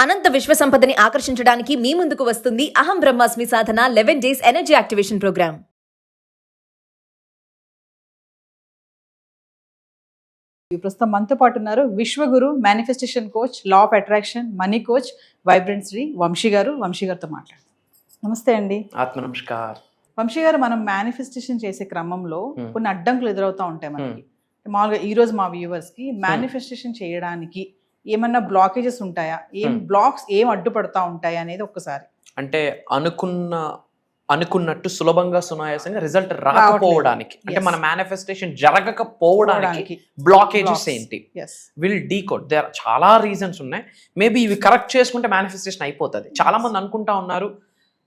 అనంత విశ్వ సంపదని ఆకర్షించడానికి మీ ముందుకు వస్తుంది అహం బ్రహ్మాస్మి సాధన 11 days ఎనర్జీ యాక్టివేషన్ ప్రోగ్రామ్. ప్రస్తుతం మనతో పాటు ఉన్నారు విశ్వగురు, manifestation coach, law of attraction, money coach, vibrant Shri Vamshi గారు. వంశీ గారితో మాట్లాడతాం. నమస్తే అండి. ఆత్మ నమస్కార్. వంశీ గారు, మనం మేనిఫెస్టేషన్ చేసే క్రమంలో కొన్ని అడ్డంకులు ఎదురవుతూ ఉంటాయి మనకి. మామూలుగా ఈ రోజు మా వ్యూవర్స్ కి మేనిఫెస్టేషన్ చేయడానికి ఏమన్నా బ్లాకేజెస్ ఉంటాయా, ఏం అడ్డుపడతా ఉంటాయి అనేది ఒక్కసారి. అంటే అనుకున్నట్టు సులభంగా సునాయాసంగా రిజల్ట్ రాకపోవడానికి, అంటే మన మేనిఫెస్టేషన్ జరగకపోవడానికి బ్లాకేజెస్ ఏంటి, విల్ డీకోడ్. దేర్ చాలా రీజన్స్ ఉన్నాయి. మేబీ ఇవి కరెక్ట్ చేసుకుంటే మేనిఫెస్టేషన్ అయిపోతుంది. చాలా మంది అనుకుంటా ఉన్నారు,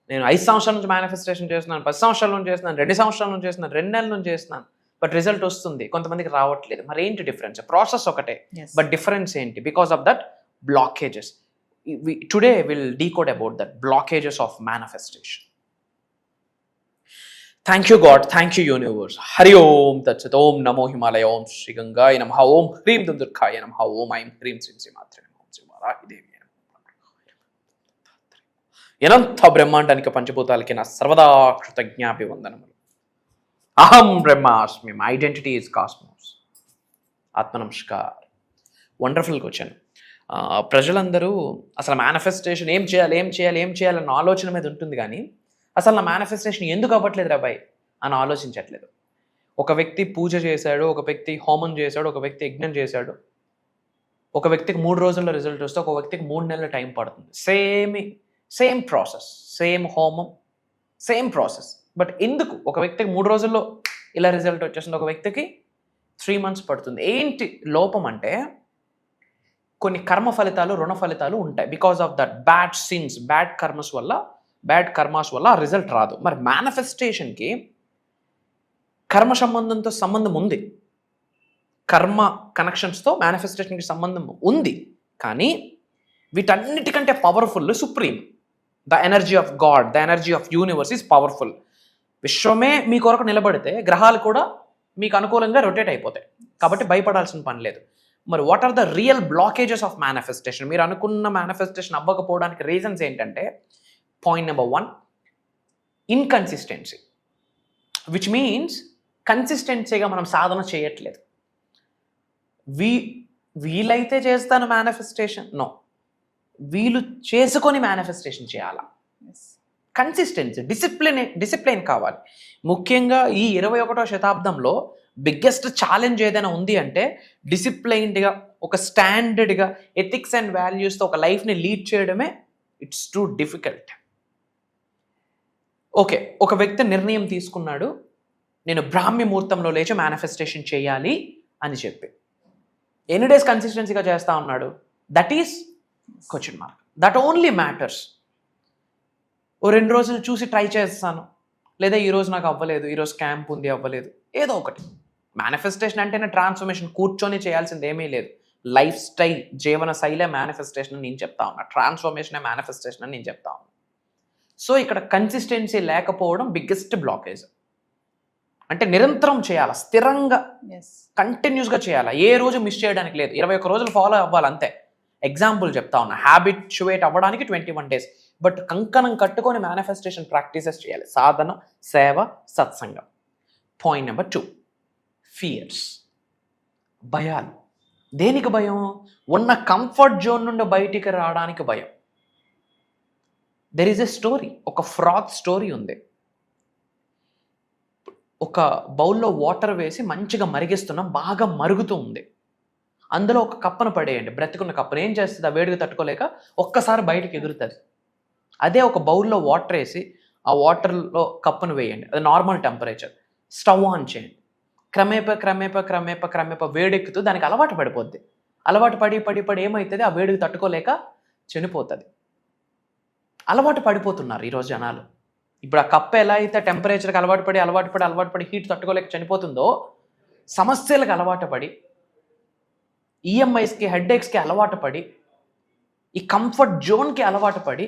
నేను 5 సంవత్సరాల నుంచి మేనిఫెస్టేషన్ చేస్తున్నాను, 10 సంవత్సరాల నుంచి చేస్తున్నాను, 2 సంవత్సరాల నుంచి చేస్తున్నాను, 2 నెలల నుంచి చేస్తున్నాను, బట్ రిజల్ట్ వస్తుంది, కొంతమందికి రావట్లేదు. మరి ఏంటి డిఫరెన్స్? ప్రాసెస్ ఒకటే, బట్ డిఫరెన్స్ ఏంటి? Because of that blockages. Today will decode about that blockages of manifestation. Thank you God, thank you universe. Hari ఓం తత్సత్. ఓం నమో హిమాలయ. ఓం శ్రీ గంగాయ నమః. ఓం హ్రీం దుర్గాయ నమః. ఓం ఐం హ్రీం శ్రీ శ్రీమాత్రే నమః. ఓం శ్రీ వారాహిదేవి. అనంత బ్రహ్మాండానికి పంచభూతాలకి నా సర్వదా కృతజ్ఞాభివందనములు. అహం బ్రహ్మాస్మి. My identity is cosmos. ఆత్మ నమస్కార్. వండర్ఫుల్గా వచ్చాను. ప్రజలందరూ అసలు మేనిఫెస్టేషన్ ఏం చేయాలన్న ఆలోచన మీద ఉంటుంది, కానీ అసలు నా మేనిఫెస్టేషన్ ఎందుకు అవ్వట్లేదు రాబాయ్ అని ఆలోచించట్లేదు. ఒక వ్యక్తి పూజ చేశాడు, ఒక వ్యక్తి హోమం చేశాడు, ఒక వ్యక్తి యజ్ఞం చేశాడు. ఒక వ్యక్తికి 3 రోజుల్లో రిజల్ట్ వస్తే ఒక వ్యక్తికి 3 నెలల టైం పడుతుంది. సేమ్ ప్రాసెస్, సేమ్ హోమం, సేమ్ ప్రాసెస్. బట్ ఎందుకు ఒక వ్యక్తికి 3 రోజుల్లో ఇలా రిజల్ట్ వచ్చేస్తుంది, ఒక వ్యక్తికి 3 months పడుతుంది? ఏంటి లోపం అంటే, కొన్ని కర్మ ఫలితాలు, రుణ ఫలితాలు ఉంటాయి. Because of that bad since, bad karmas వల్ల ఆ రిజల్ట్ రాదు. మరి మేనిఫెస్టేషన్కి కర్మ సంబంధం ఉంది, కర్మ కనెక్షన్స్తో మేనిఫెస్టేషన్కి సంబంధం ఉంది. కానీ వీటన్నిటికంటే powerful supreme. The energy of God, the energy of universe is powerful. విశ్వమే మీ కొరకు నిలబడితే గ్రహాలు కూడా మీకు అనుకూలంగా రొటేట్ అయిపోతాయి. కాబట్టి భయపడాల్సిన పని లేదు. మరి what are the real blockages of manifestation? మీరు అనుకున్న మేనిఫెస్టేషన్ అవ్వకపోవడానికి రీజన్స్ ఏంటంటే, point number 1, inconsistency. Which means కన్సిస్టెన్సీగా మనం సాధన చేయట్లేదు. వీలైతే చేస్తాను మేనిఫెస్టేషన్, నో. వీలు చేసుకొని మేనిఫెస్టేషన్ చేయాలా. కన్సిస్టెన్సీ, డిసిప్లిన్ కావాలి. ముఖ్యంగా ఈ 21వ శతాబ్దంలో బిగ్గెస్ట్ ఛాలెంజ్ ఏదైనా ఉంది అంటే, డిసిప్లైన్డ్గా, ఒక స్టాండర్డ్గా, ఎథిక్స్ అండ్ వాల్యూస్తో ఒక లైఫ్ని లీడ్ చేయడమే. It's too difficult. ఓకే, ఒక వ్యక్తి నిర్ణయం తీసుకున్నాడు, నేను బ్రాహ్మీ ముహూర్తంలో లేచి మేనిఫెస్టేషన్ చేయాలి అని చెప్పి ఎన్ని డేస్ కన్సిస్టెన్సీగా చేస్తూ ఉన్నాడు? That is question mark. That only matters. ఓ 2 రోజులు చూసి ట్రై చేస్తాను, లేదా ఈరోజు నాకు అవ్వలేదు, ఈరోజు క్యాంప్ ఉంది అవ్వలేదు, ఏదో ఒకటి. మేనిఫెస్టేషన్ అంటేనే ట్రాన్స్ఫర్మేషన్. కూర్చొని చేయాల్సింది ఏమీ లేదు. లైఫ్ స్టైల్, జీవన శైలే మేనిఫెస్టేషన్ అని నేను చెప్తా ఉన్నా. ట్రాన్స్ఫర్మేషనే మేనిఫెస్టేషన్ అని నేను చెప్తా ఉన్నా. సో ఇక్కడ కన్సిస్టెన్సీ లేకపోవడం బిగ్గెస్ట్ బ్లాకేజ్. అంటే నిరంతరం చేయాలి, స్థిరంగా, కంటిన్యూస్గా చేయాలి, ఏ రోజు మిస్ చేయడానికి లేదు. 21 రోజులు ఫాలో అవ్వాలి అంతే. ఎగ్జాంపుల్ చెప్తా ఉన్నా, హ్యాబిచ్యువేట్ అవ్వడానికి 21 days. బట్ కంకణం కట్టుకొని మేనిఫెస్టేషన్ ప్రాక్టీసెస్ చేయాలి. సాధన, సేవ, సత్సంగం. పాయింట్ నెంబర్ 2, ఫియర్స్, భయాలు. దేనికి భయం? ఉన్న కంఫర్ట్ జోన్ నుండి బయటికి రావడానికి భయం. దెర్ ఈజ్ ఎ స్టోరీ, ఒక ఫ్రాగ్ స్టోరీ ఉంది. ఒక బౌల్లో వాటర్ వేసి మంచిగా మరిగిస్తున్నాం, బాగా మరుగుతూ ఉంది. అందులో ఒక కప్పను పడేయండి, బ్రతికున్న కప్పను. ఏం చేస్తుంది? ఆ వేడికి తట్టుకోలేక ఒక్కసారి బయటకు ఎగురుతుంది. అదే ఒక బౌల్లో వాటర్ వేసి ఆ వాటర్లో కప్పను వేయండి, అది నార్మల్ టెంపరేచర్. స్టవ్ ఆన్ చేయండి. క్రమేప వేడెక్కుతూ దానికి అలవాటు పడిపోద్ది. అలవాటు పడి ఏమవుతుంది? ఆ వేడికి తట్టుకోలేక చనిపోతుంది. అలవాటు పడిపోతున్నారు ఈరోజు జనాలు. ఇప్పుడు ఆ కప్ప ఎలా అయితే టెంపరేచర్కి అలవాటు పడి హీట్ తట్టుకోలేక చనిపోతుందో, సమస్యలకు అలవాటు పడి, ఈఎంఐస్కి, హెడ్ఏక్స్కి అలవాటు పడి, ఈ కంఫర్ట్ జోన్కి అలవాటు పడి,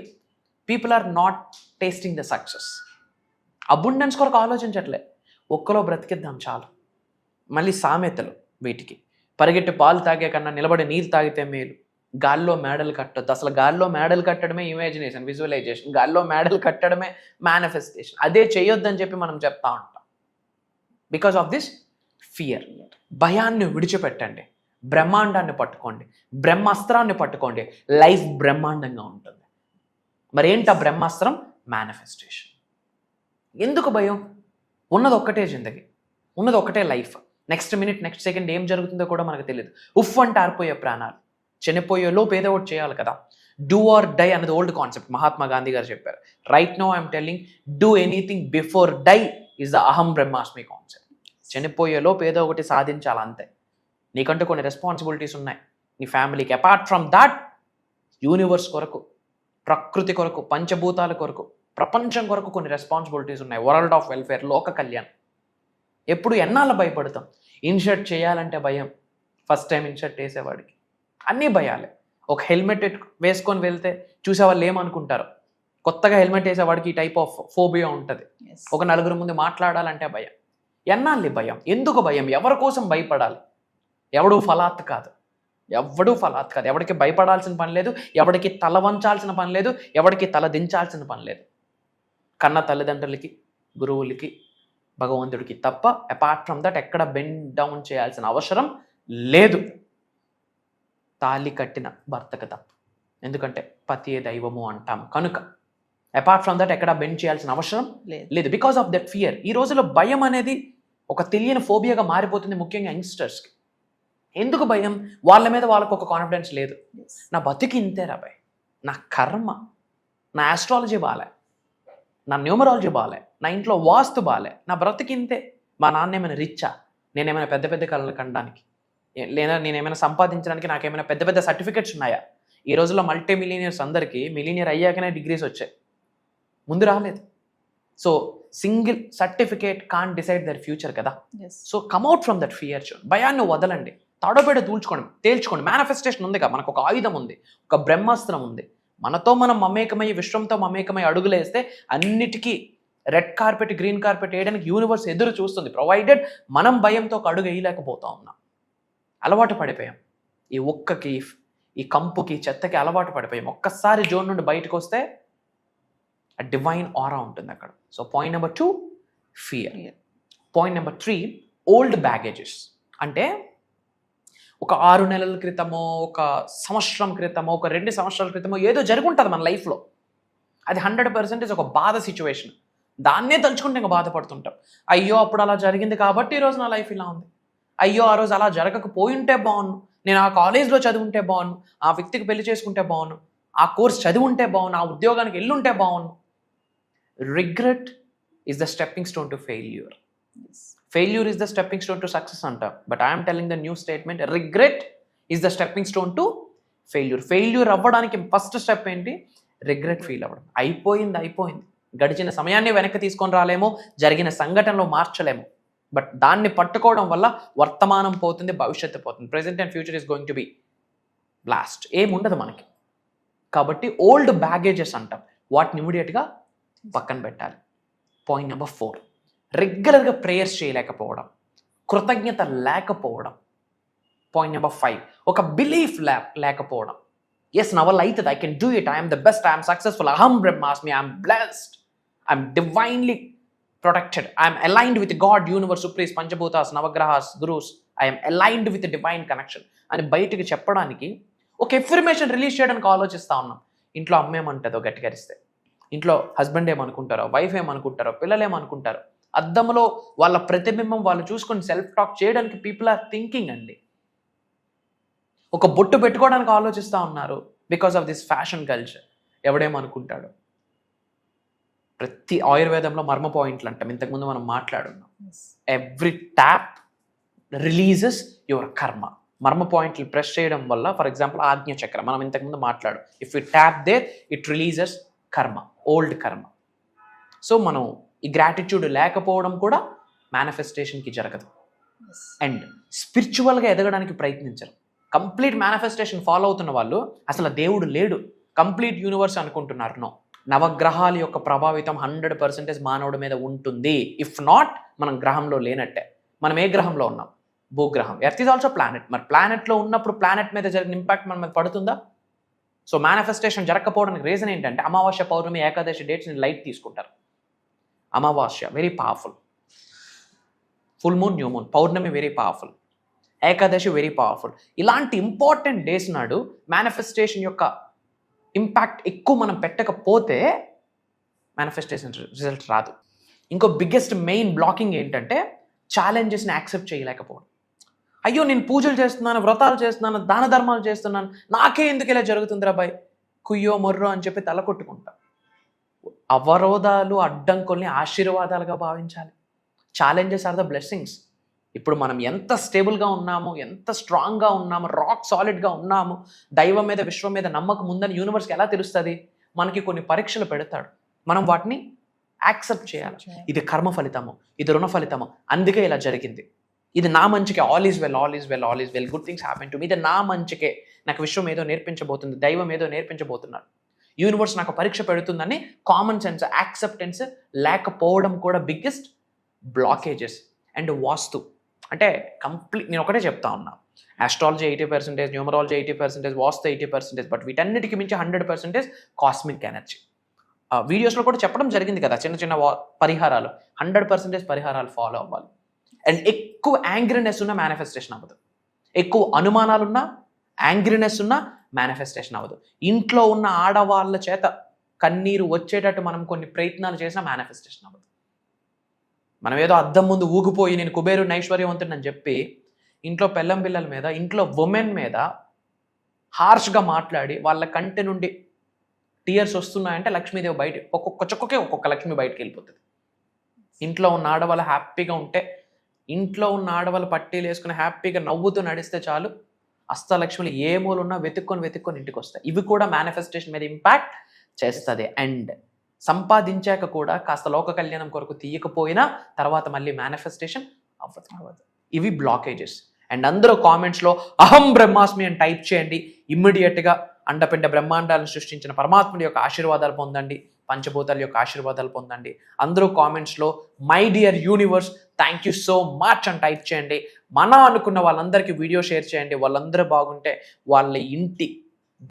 people are not tasting the success. Abundance కొరకు ఆలోచించట్లే. ఒక్కలో బ్రతికిద్దాం చాలు. మళ్ళీ సామెతలు వీటికి, పరిగెట్టి పాలు తాగే కన్నా నిలబడి నీరు తాగితే మేలు. గాల్లో మేడలు కట్టొద్దు. అసలు గాల్లో మేడలు కట్టడమే ఇమాజినేషన్, విజువలైజేషన్. గాల్లో మేడలు కట్టడమే మేనిఫెస్టేషన్. అదే చేయొద్దని చెప్పి మనం చెప్తా ఉంటాం. Because of this fear. భయాన్ని విడిచిపెట్టండి, బ్రహ్మాండాన్ని పట్టుకోండి, బ్రహ్మాస్త్రాన్ని పట్టుకోండి. లైఫ్ బ్రహ్మాండంగా ఉంటుంది. మరి ఏంటి ఆ బ్రహ్మాస్త్రం? మేనిఫెస్టేషన్. ఎందుకు భయం? ఉన్నది ఒక్కటే జిందగీ, ఉన్నది ఒక్కటే life. Next minute, next second ఏం జరుగుతుందో కూడా మనకు తెలియదు. ఉఫ్ అంటే ఆరిపోయే ప్రాణాలు. చనిపోయే లోపు ఏదో ఒకటి చేయాలి కదా. డూ ఆర్ డై అనేది ఓల్డ్ కాన్సెప్ట్. మహాత్మా గాంధీ గారు చెప్పారు. Right no I'm telling, do anything before die is the అహం బ్రహ్మాస్మి కాన్సెప్ట్. చనిపోయే లోపు ఏదో ఒకటి సాధించాలి అంతే. నీకంటూ కొన్ని రెస్పాన్సిబిలిటీస్ ఉన్నాయి నీ ఫ్యామిలీకి. అపార్ట్ ఫ్రమ్ దాట్, యూనివర్స్ కొరకు, ప్రకృతి కొరకు, పంచభూతాల కొరకు, ప్రపంచం కొరకు కొన్ని రెస్పాన్సిబిలిటీస్ ఉన్నాయి. వరల్డ్ ఆఫ్ వెల్ఫేర్, లోక కళ్యాణ్. ఎప్పుడు ఎన్నాళ్ళు భయపడతాం? ఇన్షర్ట్ చేయాలంటే భయం. ఫస్ట్ టైం ఇన్షర్ట్ వేసేవాడికి అన్నీ భయాలే. ఒక హెల్మెట్ వేసుకొని వెళ్తే చూసే వాళ్ళు ఏమనుకుంటారు? కొత్తగా హెల్మెట్ వేసేవాడికి ఈ టైప్ ఆఫ్ ఫోబియా ఉంటుంది. ఒక నలుగురు ముందు మాట్లాడాలంటే భయం. ఎన్నాళ్ళు భయం? ఎందుకు భయం? ఎవరి కోసం భయపడాలి? ఎవడూ ఫలాత్ కాదు, ఎవడూ ఫలాత్ కాదు. ఎవడికి భయపడాల్సిన పని లేదు, ఎవడికి తల వంచాల్సిన పని లేదు, ఎవడికి తల దించాల్సిన పని లేదు. కన్న తల్లిదండ్రులకి, గురువులకి, భగవంతుడికి తప్ప అపార్ట్ ఫ్రమ్ దట్ ఎక్కడ బెండ్ డౌన్ చేయాల్సిన అవసరం లేదు. తాళి కట్టిన భర్తకు తప్ప, ఎందుకంటే పతియే దైవము అంటాం కనుక. అపార్ట్ ఫ్రమ్ దట్ ఎక్కడ బెండ్ చేయాల్సిన అవసరం లేదు. Because of that fear. ఈ రోజుల్లో భయం అనేది ఒక తెలియని ఫోబియాగా మారిపోతుంది, ముఖ్యంగా యంగ్స్టర్స్కి. ఎందుకు భయం? వాళ్ళ మీద వాళ్ళకు ఒక కాన్ఫిడెన్స్ లేదు. నా బతికి ఇంతే రాబాయ్, నా కర్మ, నా ఆస్ట్రాలజీ బాలే, నా న్యూమరాలజీ బాలే, నా ఇంట్లో వాస్తు బాలే, నా బ్రతికి ఇంతే. మా నాన్న ఏమైనా రిచ్చా? నేనేమైనా పెద్ద పెద్ద కళలు కనడానికి, లేదా నేనేమైనా సంపాదించడానికి నాకేమైనా పెద్ద పెద్ద సర్టిఫికెట్స్ ఉన్నాయా? ఈ రోజుల్లో మల్టీ మిలీనియర్స్ అందరికీ మిలీనియర్ అయ్యాకనే డిగ్రీస్ వచ్చాయి, ముందు రాలేదు. So single certificate can't decide their future కదా. So come out from that fear. భయాన్ని వదలండి, తాడోపేట తేల్చుకోండి. మేనిఫెస్టేషన్ ఉంది కదా, మనకు ఒక ఆయుధం ఉంది, ఒక బ్రహ్మాస్త్రం ఉంది. మనతో మనం మమేకమై, విశ్వంతో మమేకమై అడుగులేస్తే అన్నిటికీ రెడ్ కార్పెట్, గ్రీన్ కార్పెట్ వేయడానికి యూనివర్స్ ఎదురు చూస్తుంది, ప్రొవైడెడ్ మనం భయంతో ఒక అడుగు వేయలేకపోతా ఉన్నాం. అలవాటు పడిపోయాం ఈ ఒక్కకి, ఈ కంపుకి, చెత్తకి అలవాటు పడిపోయాం. ఒక్కసారి జోన్ నుండి బయటకు వస్తే ఆ డివైన్ ఆరా ఉంటుంది అక్కడ. So point number 2, fear. Point number 3, old baggages. అంటే ఒక 6 నెలల క్రితమో, ఒక సంవత్సరం క్రితమో, ఒక 2 సంవత్సరాల క్రితమో ఏదో జరుగుంటుంది మన లైఫ్లో. అది 100% ఒక బాధ సిచ్యువేషన్. దాన్నే తలుచుకుంటే ఇంకా బాధపడుతుంటాం. అయ్యో అప్పుడు అలా జరిగింది కాబట్టి ఈరోజు నా లైఫ్ ఇలా ఉంది. అయ్యో ఆ రోజు అలా జరగకపోయింటే బాగున్ను, నేను ఆ కాలేజ్లో చదువుంటే బాగున్ను, ఆ వ్యక్తికి పెళ్లి చేసుకుంటే బాగున్ను, ఆ కోర్స్ చదివుంటే బాగున్ను, ఆ ఉద్యోగానికి వెళ్ళుంటే బాగున్ను. Regret is the stepping stone to failure. Failure is the stepping stone to success అంటాం. But I'm telling the new statement, regret is the stepping stone to failure. Failure అవ్వడానికి ఫస్ట్ స్టెప్ ఏంటి? Regret feel అవ్వడం. అయిపోయింది. గడిచిన సమయాన్ని వెనక్కి తీసుకొని రాలేమో, జరిగిన సంఘటనలో మార్చలేము. బట్ దాన్ని పట్టుకోవడం వల్ల వర్తమానం పోతుంది, భవిష్యత్తు పోతుంది. Present and future is going to be blast. ఏముండదు మనకి. కాబట్టి ఓల్డ్ బ్యాగేజెస్ అంటాం, వాటిని ఇమీడియట్గా పక్కన పెట్టాలి. పాయింట్ నెంబర్ 4, రెగ్యులర్గా ప్రేయర్స్ చేయలేకపోవడం, కృతజ్ఞత లేకపోవడం. పాయింట్ నెంబర్ 5, ఒక బిలీఫ్ లేకపోవడం. ఎస్, నా వల్ల అవుతుంది, I can do it, I'm the best, I'm successful, అహం బ్రహ్మాస్మి, I'm blessed, I'm divinely protected, I am aligned with God, universe, supremes, panchabhutas, navagrahas, gurus, I am aligned with the divine connection అని బయటికి చెప్పడానికి ఒక ఎఫర్మేషన్ రిలీజ్ చేయడానికి ఆలోచిస్తూ ఉన్నాం. ఇంట్లో అమ్మ ఏమంటుందో గట్టిగరిస్తే, ఇంట్లో హస్బెండ్ ఏమనుకుంటారో, వైఫ్ ఏమనుకుంటారో, పిల్లలు ఏమనుకుంటారో, అద్దంలో వాళ్ళ ప్రతిబింబం వాళ్ళు చూసుకొని సెల్ఫ్ టాక్ చేయడానికి పీపుల్ ఆర్ థింకింగ్ అండి. ఒక బొట్టు పెట్టుకోవడానికి ఆలోచిస్తూ ఉన్నారు because of this fashion culture. ఎవడేమనుకుంటాడు? ప్రతి ఆయుర్వేదంలో మర్మ పాయింట్లు అంటాం, ఇంతకుముందు మనం మాట్లాడున్నాం. Every tap releases your karma. మర్మ పాయింట్లు ప్రెస్ చేయడం వల్ల, ఫర్ ఎగ్జాంపుల్ ఆజ్ఞ చక్రం మనం ఇంతకుముందు మాట్లాడు, if you tap there it releases karma, old karma. So మనం ఈ గ్రాటిట్యూడ్ లేకపోవడం కూడా మేనిఫెస్టేషన్కి జరగదు. అండ్ స్పిరిచువల్గా ఎదగడానికి ప్రయత్నించరు. కంప్లీట్ మేనిఫెస్టేషన్ ఫాలో అవుతున్న వాళ్ళు అసలు దేవుడు లేడు, కంప్లీట్ యూనివర్స్ అనుకుంటున్నారు. నో, నవగ్రహాల యొక్క ప్రభావితం 100% మానవుడి మీద ఉంటుంది. ఇఫ్ నాట్, మనం గ్రహంలో లేనట్టే. మనం ఏ గ్రహంలో ఉన్నాం? భూగ్రహం. Earth is also planet. మరి ప్లానెట్లో ఉన్నప్పుడు ప్లానెట్ మీద జరిగిన ఇంపాక్ట్ మన మీద పడుతుందా? సో మేనిఫెస్టేషన్ జరగకపోవడానికి రీజన్ ఏంటంటే అమావాస్య, పౌర్ణమి, ఏకాదశి డేట్స్ని లైట్ తీసుకుంటారు. అమావాస్య very powerful, full moon, new moon, పౌర్ణమి వెరీ పవర్ఫుల్, ఏకాదశి వెరీ పవర్ఫుల్. ఇలాంటి ఇంపార్టెంట్ డేస్ నాడు మేనిఫెస్టేషన్ యొక్క ఇంపాక్ట్ ఎక్కువ మనం పెట్టకపోతే మేనిఫెస్టేషన్ రిజల్ట్ రాదు. ఇంకో బిగ్గెస్ట్ మెయిన్ బ్లాకింగ్ ఏంటంటే ఛాలెంజెస్ని యాక్సెప్ట్ చేయలేకపోవడం. అయ్యో నేను పూజలు చేస్తున్నాను, వ్రతాలు చేస్తున్నాను, దాన ధర్మాలు చేస్తున్నాను, నాకే ఎందుకు ఇలా జరుగుతుందిరా బాయ్, కుయ్యో మొర్రో అని చెప్పి తల కొట్టుకుంటాం. అవరోధాలు, అడ్డంకుల్ని ఆశీర్వాదాలుగా భావించాలి. Challenges are the blessings. ఇప్పుడు మనం ఎంత స్టేబుల్గా ఉన్నామో, ఎంత స్ట్రాంగ్గా ఉన్నామో, రాక్ సాలిడ్గా ఉన్నామో, దైవం మీద, విశ్వం మీద నమ్మకం ఉందని యూనివర్స్కి ఎలా తెలుస్తుంది? మనకి కొన్ని పరీక్షలు పెడతాడు, మనం వాటిని యాక్సెప్ట్ చేయాలి. ఇది కర్మ ఫలితము, ఇది రుణ ఫలితము, అందుకే ఇలా జరిగింది, ఇది నా మంచికే, all is well, all is well, all is well, good things happen to me, ఇది నా మంచికే, నాకు విశ్వం ఏదో నేర్పించబోతుంది, దైవం ఏదో నేర్పించబోతున్నాడు, యూనివర్స్ నాకు పరీక్ష పెడుతుందని కామన్ సెన్స్, యాక్సెప్టెన్స్ లేకపోవడం కూడా బిగ్గెస్ట్ బ్లాకేజెస్. అండ్ వాస్తు అంటే నేను ఒకటే చెప్తా ఉన్నా, ఆస్ట్రాలజీ 80%, న్యూమరాలజీ 80%, వాస్తు 80%, బట్ వీటన్నిటికి మించి 100% కాస్మిక్ ఎనర్జీ. వీడియోస్లో కూడా చెప్పడం జరిగింది కదా, చిన్న చిన్న పరిహారాలు, 100% పరిహారాలు ఫాలో అవ్వాలి. అండ్ ఎక్కువ యాంగ్రీనెస్ ఉన్న మేనిఫెస్టేషన్ అవ్వదు, ఎక్కువ అనుమానాలున్నా, యాంగ్రీనెస్ ఉన్న మేనిఫెస్టేషన్ అవ్వదు. ఇంట్లో ఉన్న ఆడవాళ్ళ చేత కన్నీరు వచ్చేటట్టు మనం కొన్ని ప్రయత్నాలు చేసినా మేనిఫెస్టేషన్ అవ్వదు. మనం ఏదో అద్దం ముందు ఊగిపోయి నేను కుబేరుని, ఐశ్వర్యవంతుడని చెప్పి ఇంట్లో పెళ్ళం పిల్లల మీద, ఇంట్లో ఉమెన్ మీద హార్ష్గా మాట్లాడి వాళ్ళ కంటి నుండి టీయర్స్ వస్తున్నాయంటే లక్ష్మీదేవి బయట, ఒక్కొక్క చుక్కకే ఒక్కొక్క లక్ష్మి బయటకు వెళ్ళిపోతుంది. ఇంట్లో ఉన్న ఆడవాళ్ళు హ్యాపీగా ఉంటే, ఇంట్లో ఉన్న ఆడవాళ్ళు పట్టీలు వేసుకుని హ్యాపీగా నవ్వుతూ నడిస్తే చాలు, అష్టలక్ష్మిలు ఏ మూలున్నా వెతుక్కొని ఇంటికి వస్తాయి. ఇవి కూడా మేనిఫెస్టేషన్ మీద ఇంపాక్ట్ చేస్తుంది. అండ్ సంపాదించాక కూడా కాస్త లోక కళ్యాణం కొరకు తీయకపోయినా తర్వాత మళ్ళీ మేనిఫెస్టేషన్ అవ్వదు. ఇవి బ్లాకేజెస్. అండ్ అందరూ కామెంట్స్లో అహం బ్రహ్మాస్మి అని టైప్ చేయండి. ఇమ్మీడియట్గా అండపిండ బ్రహ్మాండాలను సృష్టించిన పరమాత్ముడి యొక్క ఆశీర్వాదాలు పొందండి, పంచభూతాల యొక్క ఆశీర్వాదాలు పొందండి. అందరూ కామెంట్స్లో my dear universe thank you so much అని టైప్ చేయండి. అనుకున్న వాళ్ళందరికీ వీడియో షేర్ చేయండి. వాళ్ళందరూ బాగుంటే వాళ్ళ ఇంటి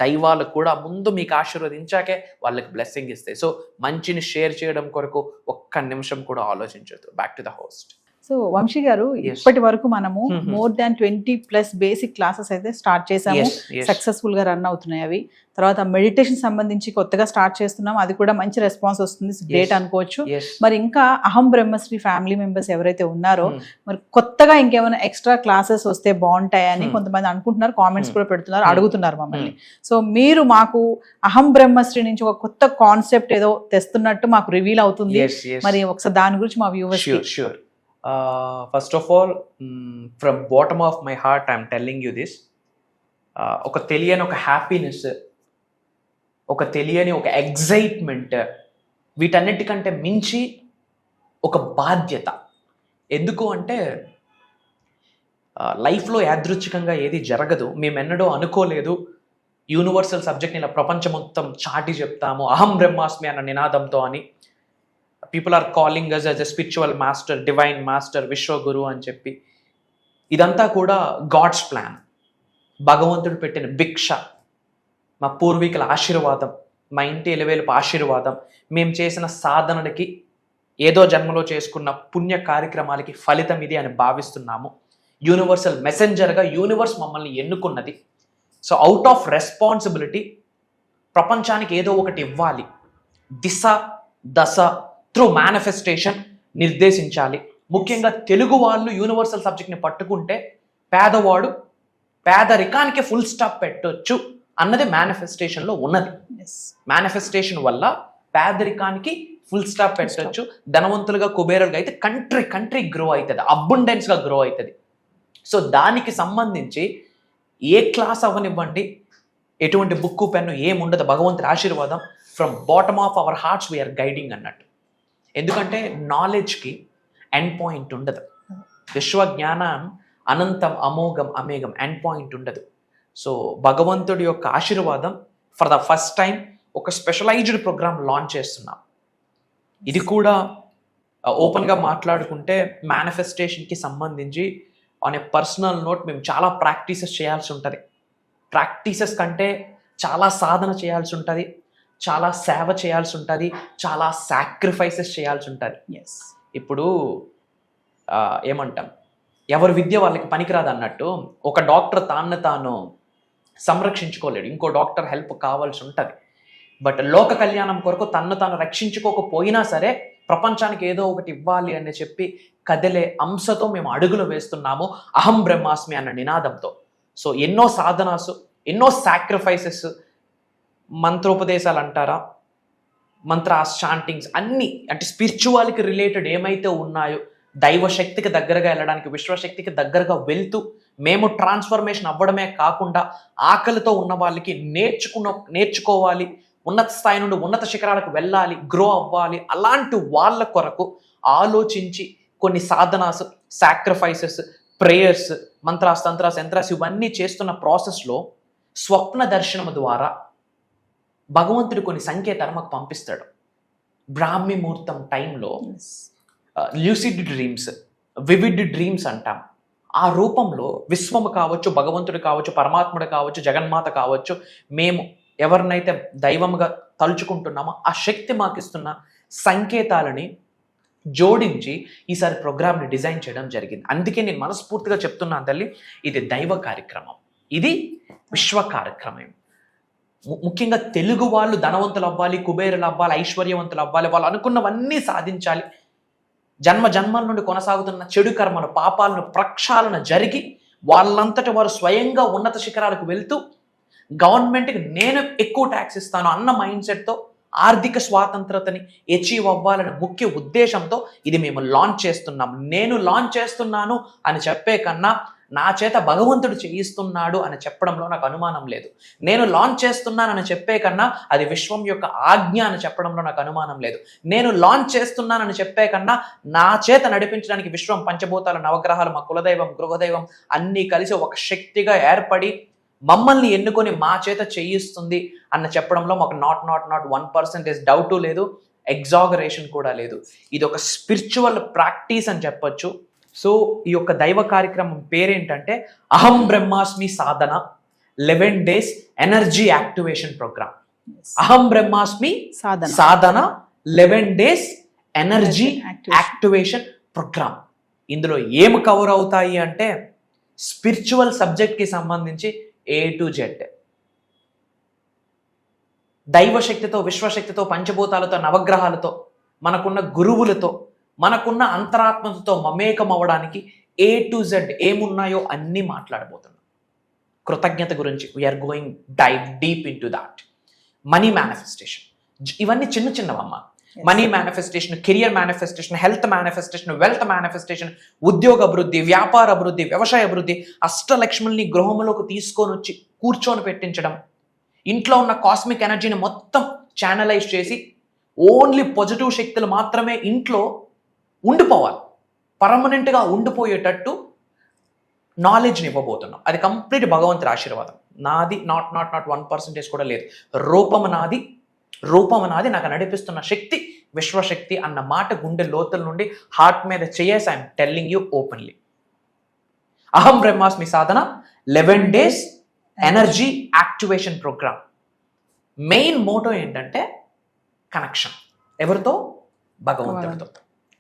దైవాలు కూడా ముందు మీకు ఆశీర్వదించాకే వాళ్ళకి బ్లెస్సింగ్ ఇస్తాయి. సో మంచిని షేర్ చేయడం కొరకు ఒక్క నిమిషం కూడా ఆలోచించొద్దు. Back to the host. So Vamshi garu, ఇప్పటి వరకు మనము మోర్ దాన్ 20+ బేసిక్ క్లాసెస్ అయితే స్టార్ట్ చేసాము, సక్సెస్ఫుల్ గా రన్ అవుతున్నాయి అవి. తర్వాత మెడిటేషన్ సంబంధించి కొత్తగా స్టార్ట్ చేస్తున్నాం, అది కూడా మంచి రెస్పాన్స్ వస్తుంది, గ్రేట్ అనుకోవచ్చు. మరి ఇంకా అహం బ్రహ్మశ్రీ ఫ్యామిలీ మెంబర్స్ ఎవరైతే ఉన్నారో మరి కొత్తగా ఇంకేమైనా ఎక్స్ట్రా క్లాసెస్ వస్తే బాగుంటాయని కొంతమంది అనుకుంటున్నారు, కామెంట్స్ కూడా పెడుతున్నారు, అడుగుతున్నారు మమ్మల్ని. సో మీరు మాకు అహం బ్రహ్మశ్రీ నుంచి ఒక కొత్త కాన్సెప్ట్ ఏదో తెస్తున్నట్టు మాకు రివీల్ అవుతుంది, మరి ఒకసారి దాని గురించి మా viewers. First of all, from bottom of my heart I'm telling you this. ఒక తెలియని ఒక హ్యాపీనెస్, ఒక తెలియని ఒక ఎగ్జైట్మెంట్, వీటన్నిటికంటే మించి ఒక బాధ్యత. ఎందుకు అంటే లైఫ్లో యాదృచ్ఛికంగా ఏది జరగదు, మేమెన్నడూ అనుకోలేదు యూనివర్సల్ సబ్జెక్ట్ని ఇలా ప్రపంచం మొత్తం చాటి చెప్తాము అహం బ్రహ్మాస్మి అన్న నినాదంతో అని. People are calling us as a spiritual master, divine master, Vishwaguru అని చెప్పి. ఇదంతా కూడా గాడ్స్ ప్లాన్, భగవంతుడు పెట్టిన భిక్ష, మా పూర్వీకుల ఆశీర్వాదం, మా ఇంటి ఎలివేలుపు ఆశీర్వాదం, మేము చేసిన సాధనలకి, ఏదో జన్మలో చేసుకున్న పుణ్య కార్యక్రమాలకి ఫలితం ఇది అని భావిస్తున్నాము. యూనివర్సల్ మెసెంజర్గా యూనివర్స్ మమ్మల్ని ఎన్నుకున్నది. సో అవుట్ ఆఫ్ రెస్పాన్సిబిలిటీ ప్రపంచానికి ఏదో ఒకటి ఇవ్వాలి, దిశ దశ త్రూ మేనిఫెస్టేషన్ నిర్దేశించాలి. ముఖ్యంగా తెలుగు వాళ్ళు యూనివర్సల్ సబ్జెక్ట్ని పట్టుకుంటే పేదవాడు పేదరికానికి ఫుల్ స్టాప్ పెట్టొచ్చు అన్నది మేనిఫెస్టేషన్లో ఉన్నది. మేనిఫెస్టేషన్ వల్ల పేదరికానికి ఫుల్ స్టాప్ పెట్టొచ్చు, ధనవంతులుగా కుబేరులుగా అయితే కంట్రీ గ్రో అవుతుంది, అబండెన్స్గా గ్రో అవుతుంది. సో దానికి సంబంధించి ఏ క్లాస్ అవ్వనివ్వండి, ఎటువంటి బుక్కు పెన్ను ఏముండదు, భగవంతుడి ఆశీర్వాదం from bottom of our hearts we are guiding అన్నట్టు. ఎందుకంటే నాలెడ్జ్కి ఎండ్ పాయింట్ ఉండదు, విశ్వజ్ఞానం అనంతం, అమోఘం, అమేఘం, ఎండ్ పాయింట్ ఉండదు. సో భగవంతుడి యొక్క ఆశీర్వాదం ఫర్ ద ఫస్ట్ టైం ఒక స్పెషలైజ్డ్ ప్రోగ్రామ్ లాంచ్ చేస్తున్నాం. ఇది కూడా ఓపెన్గా మాట్లాడుకుంటే మేనిఫెస్టేషన్కి సంబంధించి ఆన్ ఏ పర్సనల్ నోట్ మేము చాలా ప్రాక్టీసెస్ చేయాల్సి ఉంటుంది. ప్రాక్టీసెస్ కంటే చాలా సాధన చేయాల్సి ఉంటుంది, చాలా సేవ చేయాల్సి ఉంటుంది, చాలా సాక్రిఫైసెస్ చేయాల్సి ఉంటుంది. ఎస్. ఇప్పుడు ఏమంటాం, ఎవరి విద్య వాళ్ళకి పనికిరాదు అన్నట్టు ఒక డాక్టర్ తాను సంరక్షించుకోలేడు, ఇంకో డాక్టర్ హెల్ప్ కావాల్సి ఉంటుంది. బట్ లోక కళ్యాణం కొరకు తాను రక్షించుకోకపోయినా సరే ప్రపంచానికి ఏదో ఒకటి ఇవ్వాలి అని చెప్పి కదిలే అంశతో మేము అడుగులు వేస్తున్నాము అహం బ్రహ్మాస్మి అన్న నినాదంతో. సో ఎన్నో సాధనాసు, ఎన్నో సాక్రిఫైసెస్, మంత్రోపదేశాలు అంటారా, మంత్రాస్, చాంటింగ్స్ అన్నీ, అంటే స్పిరిచువాలిటీ రిలేటెడ్ ఏమైతే ఉన్నాయో దైవశక్తికి దగ్గరగా వెళ్ళడానికి, విశ్వశక్తికి దగ్గరగా వెళ్తూ మేము ట్రాన్స్ఫర్మేషన్ అవ్వడమే కాకుండా ఆకలితో ఉన్న వాళ్ళకి నేర్చుకోవాలి, ఉన్నత స్థాయి నుండి ఉన్నత శిఖరాలకు వెళ్ళాలి, గ్రో అవ్వాలి, అలాంటి వాళ్ళ కొరకు ఆలోచించి కొన్ని Sadhana's, sacrifices, prayers, mantras, తంత్రాస్, yantras ఇవన్నీ చేస్తున్న ప్రాసెస్లో స్వప్న దర్శనం ద్వారా భగవంతుడు కొన్ని సంకేతాలు మాకు పంపిస్తాడు. బ్రాహ్మీ ముహూర్తం టైంలో ల్యూసిడ్ డ్రీమ్స్, వివిడ్ డ్రీమ్స్ అంటాం. ఆ రూపంలో విశ్వము కావచ్చు, భగవంతుడు కావచ్చు, పరమాత్ముడు కావచ్చు, జగన్మాత కావచ్చు, మేము ఎవరినైతే దైవంగా తలుచుకుంటున్నామో ఆ శక్తి మాకు ఇస్తున్న సంకేతాలని జోడించి ఈసారి ప్రోగ్రామ్ని డిజైన్ చేయడం జరిగింది. అందుకే నేను మనస్ఫూర్తిగా చెప్తున్నాను తల్లి, ఇది దైవ కార్యక్రమం, ఇది విశ్వ కార్యక్రమం. ముఖ్యంగా తెలుగు వాళ్ళు ధనవంతులు అవ్వాలి, కుబేరులు అవ్వాలి, ఐశ్వర్యవంతులు అవ్వాలి, వాళ్ళు అనుకున్నవన్నీ సాధించాలి, జన్మల నుండి కొనసాగుతున్న చెడు కర్మలు, పాపాలను ప్రక్షాళన జరిగి వాళ్ళంతటి వారు స్వయంగా ఉన్నత శిఖరాలకు వెళ్తూ గవర్నమెంట్కి నేను ఎక్కువ ట్యాక్స్ ఇస్తాను అన్న మైండ్ సెట్తో ఆర్థిక స్వాతంత్రతని అచీవ్ అవ్వాలనే ముఖ్య ఉద్దేశంతో ఇది మేము లాంచ్ చేస్తున్నాం. నేను లాంచ్ చేస్తున్నాను అని చెప్పే కన్నా నా చేత భగవంతుడు చేయిస్తున్నాడు అని చెప్పడంలో నాకు అనుమానం లేదు. నేను లాంచ్ చేస్తున్నానని చెప్పే కన్నా అది విశ్వం యొక్క ఆజ్ఞ అని చెప్పడంలో నాకు అనుమానం లేదు. నేను లాంచ్ చేస్తున్నానని చెప్పే కన్నా నా చేత నడిపించడానికి విశ్వం, పంచభూతాలు, నవగ్రహాలు, మా కులదైవం, గృహదైవం అన్నీ కలిసి ఒక శక్తిగా ఏర్పడి మమ్మల్ని ఎన్నుకొని మా చేత చేయిస్తుంది అన్న చెప్పడంలో మాకు నాట్ 1% డౌటు లేదు, ఎగ్జాగరేషన్ కూడా లేదు. ఇది ఒక స్పిరిచువల్ ప్రాక్టీస్ అని చెప్పొచ్చు. సో ఈ యొక్క దైవ కార్యక్రమం పేరేంటంటే అహం బ్రహ్మాస్మి సాధన 11 days ఎనర్జీ యాక్టివేషన్ ప్రోగ్రామ్. అహం బ్రహ్మాస్మి సాధన 11 days ఎనర్జీ యాక్టివేషన్ ప్రోగ్రామ్. ఇందులో ఏం కవర్ అవుతాయి అంటే స్పిరిచువల్ సబ్జెక్ట్కి సంబంధించి A to Z, దైవశక్తితో, విశ్వశక్తితో, పంచభూతాలతో, నవగ్రహాలతో, మనకున్న గురువులతో, మనకున్న అంతరాత్మతో మమేకం అవ్వడానికి A to Z ఏమున్నాయో అన్నీ మాట్లాడబోతున్నాం. కృతజ్ఞత గురించి we're going dive deep into that. Money manifestation, ఇవన్నీ చిన్నవమ్మ. Money manifestation, career manifestation, health manifestation, wealth manifestation, ఉద్యోగ అభివృద్ధి, వ్యాపార అభివృద్ధి, వ్యవసాయ అభివృద్ధి, అష్టలక్ష్ముల్ని గృహంలోకి తీసుకొని వచ్చి కూర్చొని పెట్టించడం, ఇంట్లో ఉన్న కాస్మిక్ ఎనర్జీని మొత్తం ఛానలైజ్ చేసి ఓన్లీ పాజిటివ్ శక్తులు మాత్రమే ఇంట్లో ఉండిపోవాలి, పర్మనెంట్గా ఉండిపోయేటట్టు నాలెడ్జ్ని ఇవ్వబోతున్నాం. అది కంప్లీట్ భగవంతుడి ఆశీర్వాదం. నాది నాట్ 1% కూడా లేదు. రూపం నాది, నాకు నడిపిస్తున్న శక్తి విశ్వశక్తి అన్న మాట గుండె లోతుల నుండి హార్ట్ మీద చేయేసి I'm telling you openly. Aham బ్రహ్మాస్మి సాధన 11 days energy activation program. Main motto ఏంటంటే కనెక్షన్. ఎవరితో? భగవంతుడితో.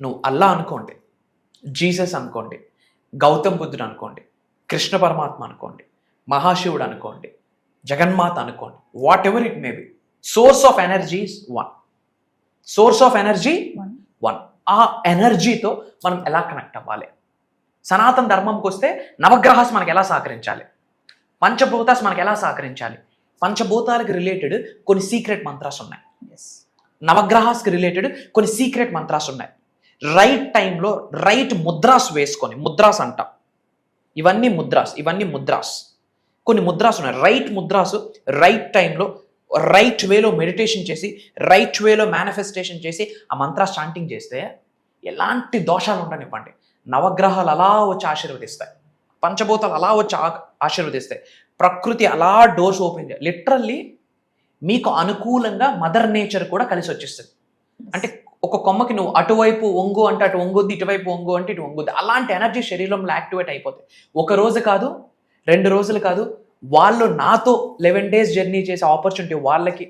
నువ్వు అల్లా అనుకోండి, జీసస్ అనుకోండి, గౌతమ్ బుద్ధుడు అనుకోండి, కృష్ణ పరమాత్మ అనుకోండి, మహాశివుడు అనుకోండి, జగన్మాత అనుకోండి, what ever it may be, source of energy is one. Source of energy one. ఆ ఎనర్జీతో మనం ఎలా కనెక్ట్ అవ్వాలి? సనాతన ధర్మంకి వస్తే నవగ్రహాస్ మనకు ఎలా సహకరించాలి, పంచభూతాస్ మనకు ఎలా సహకరించాలి, పంచభూతాలకు రిలేటెడ్ కొన్ని సీక్రెట్ మంత్రాస్ ఉన్నాయి, నవగ్రహాస్కి రిలేటెడ్ కొన్ని సీక్రెట్ మంత్రాస్ ఉన్నాయి. రైట్ టైంలో రైట్ ముద్రాస్ వేసుకొని, ముద్రాస్ అంటాం, ఇవన్నీ ముద్రాస్, కొన్ని ముద్రాస్ ఉన్నాయి. రైట్ ముద్రాస్ రైట్ టైంలో రైట్ వేలో మెడిటేషన్ చేసి, రైట్ వేలో మేనిఫెస్టేషన్ చేసి ఆ మంత్రాస్ చాంటింగ్ చేస్తే ఎలాంటి దోషాలు ఉండనివ్వండి, నవగ్రహాలు అలా వచ్చి ఆశీర్వదిస్తాయి, పంచభూతాలు అలా వచ్చి ఆశీర్వదిస్తాయి, ప్రకృతి అలా డోర్స్ ఓపెన్ చేయాలి. లిటరల్లీ మీకు అనుకూలంగా మదర్ నేచర్ కూడా కలిసి వచ్చేస్తుంది. అంటే ఒక కొమ్మకి నువ్వు అటువైపు ఒంగు అంటే అటు ఒంగుద్ది, ఇటువైపు ఒంగు అంటే ఇటు ఒంగుద్ది. అలాంటి ఎనర్జీ శరీరంలో యాక్టివేట్ అయిపోతాయి. ఒక రోజు కాదు, 2 రోజులు కాదు, వాళ్ళు నాతో 11 days జర్నీ చేసే ఆపర్చునిటీ వాళ్ళకి.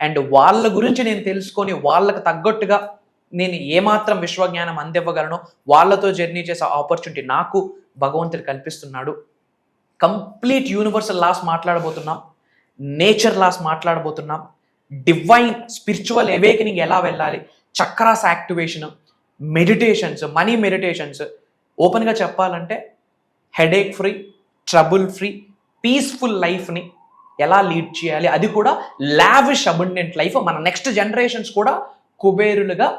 అండ్ వాళ్ళ గురించి నేను తెలుసుకొని వాళ్ళకి తగ్గట్టుగా నేను ఏమాత్రం విశ్వజ్ఞానం అందివ్వగలను, వాళ్ళతో జర్నీ చేసే ఆపర్చునిటీ నాకు భగవంతుడు కల్పిస్తున్నాడు. కంప్లీట్ యూనివర్సల్ లాస్ మాట్లాడబోతున్నాం, నేచర్ లాస్ మాట్లాడబోతున్నాం, డివైన్ స్పిరిచువల్ అవేకనింగ్ ఎలా వెళ్ళాలి, chakras activation, meditations, money meditations. ఓపెన్గా చెప్పాలంటే headache free, trouble free, peaceful లైఫ్ని ఎలా లీడ్ చేయాలి, అది కూడా లావిష్ అబండెంట్ లైఫ్, మన నెక్స్ట్ జనరేషన్స్ కూడా కుబేరులుగా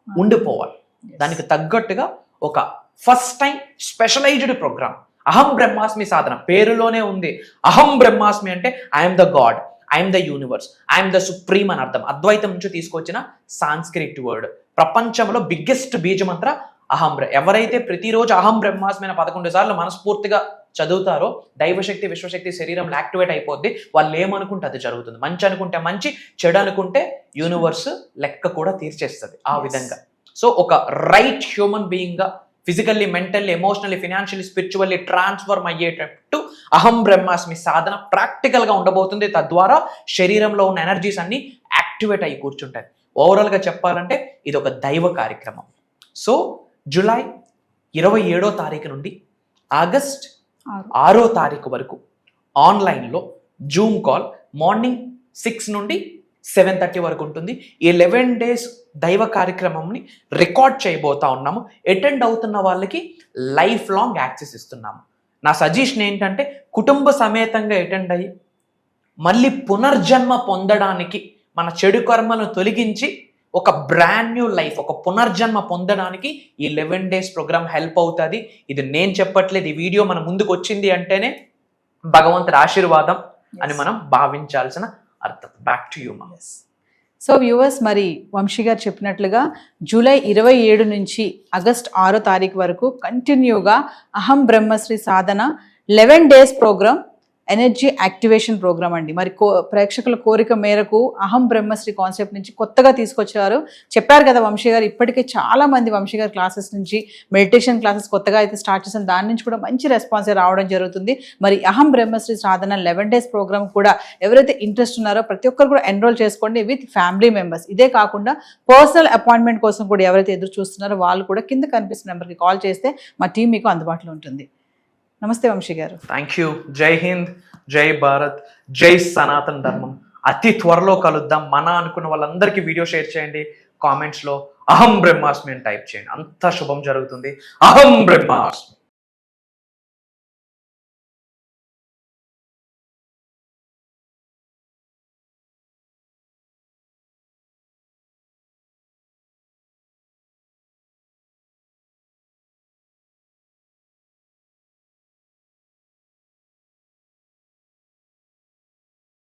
ఉండిపోవాలి. దానికి తగ్గట్టుగా ఒక ఫస్ట్ టైం స్పెషలైజ్డ్ ప్రోగ్రామ్ అహం బ్రహ్మాస్మి సాధన. పేరులోనే ఉంది అహం బ్రహ్మాస్మి అంటే I'm the God, I'm the universe, I'm the supreme అని అర్థం. అద్వైతం నుంచి తీసుకొచ్చిన సాంస్క్రిట్ వర్డ్. ప్రపంచంలో బిగ్గెస్ట్ బీజమంత్ర అహం. ఎవరైతే ప్రతిరోజు అహం బ్రహ్మాస్మి 11 సార్లు మనస్ఫూర్తిగా చదువుతారో దైవశక్తి, విశ్వశక్తి శరీరంలో యాక్టివేట్ అయిపోద్ది. వాళ్ళు ఏమనుకుంటే అది జరుగుతుంది. మంచి అనుకుంటే మంచి, చెడు అనుకుంటే యూనివర్స్ లెక్క కూడా తీర్చేస్తుంది ఆ విధంగా. సో ఒక రైట్ హ్యూమన్ బీయింగ్ గా physically, mentally, emotionally, financially, spiritually transform అయ్యేటట్టు అహం బ్రహ్మాస్మి సాధన ప్రాక్టికల్ గా ఉండబోతుంది. తద్వారా శరీరంలో ఉన్న ఎనర్జీస్ అన్ని యాక్టివేట్ అయ్యి కూర్చుంటాయి. ఓవరాల్ గా చెప్పాలంటే ఇది ఒక దైవ కార్యక్రమం. సో జూలై 27వ తారీఖు నుండి ఆగస్ట్ 6వ తారీఖు వరకు ఆన్లైన్లో జూమ్ కాల్ మార్నింగ్ 6 నుండి 7:30 వరకు ఉంటుంది. ఈ 11 days దైవ కార్యక్రమంని రికార్డ్ చేయబోతా ఉన్నాము. అటెండ్ అవుతున్న వాళ్ళకి లైఫ్ లాంగ్ యాక్సెస్ ఇస్తున్నాము. నా సజెషన్ ఏంటంటే కుటుంబ సమేతంగా అటెండ్ అయ్యి మళ్ళీ పునర్జన్మ పొందడానికి, మన చెడు కర్మలను తొలగించి ఒక బ్రాండ్ న్యూ లైఫ్, ఒక పునర్జన్మ పొందడానికి ఈ 11 days ప్రోగ్రామ్ హెల్ప్ అవుతుంది. ఇది నేను చెప్పట్లేదు, ఈ వీడియో మన ముందుకు వచ్చింది అంటేనే భగవంతుడి ఆశీర్వాదం అని మనం భావించాల్సిన అర్థం. బ్యాక్ టు యూ మా. సో వ్యూవర్స్, మరి వంశీ గారు చెప్పినట్లుగా జూలై 27 నుంచి ఆగస్ట్ 6వ తారీఖు వరకు కంటిన్యూగా Aham Brahmashri Sadhana 11 days program, energy activation program అండి. మరి ప్రేక్షకుల కోరిక మేరకు అహం బ్రహ్మశ్రీ కాన్సెప్ట్ నుంచి కొత్తగా తీసుకొచ్చారు. చెప్పారు కదా వంశీ గారు, ఇప్పటికే చాలా మంది వంశీ గారి క్లాసెస్ నుంచి మెడిటేషన్ క్లాసెస్ కొత్తగా అయితే స్టార్ట్ చేసిన దాని నుంచి కూడా మంచి రెస్పాన్స్ రావడం జరుగుతుంది. మరి అహం బ్రహ్మశ్రీ సాధన 11 days ప్రోగ్రామ్ కూడా ఎవరైతే ఇంట్రెస్ట్ ఉన్నారో ప్రతి ఒక్కరు కూడా ఎన్రోల్ చేసుకోండి విత్ ఫ్యామిలీ మెంబర్స్. ఇదే కాకుండా పర్సనల్ అపాయింట్మెంట్ కోసం కూడా ఎవరైతే ఎదురు చూస్తున్నారో వాళ్ళు కూడా కింద కనిపిస్తున్న నెంబర్కి కాల్ చేస్తే మా టీం మీకు అందుబాటులో ఉంటుంది. నమస్తే వంశీ గారు. Thank you. జై హింద్, జై భారత్, జై సనాతన ధర్మం. అతి త్వరలో కలుద్దాం. మన అనుకున్న వాళ్ళందరికీ వీడియో షేర్ చేయండి. కామెంట్స్లో అహం బ్రహ్మాస్మి అని టైప్ చేయండి. అంతా శుభం జరుగుతుంది. అహం బ్రహ్మాస్మి.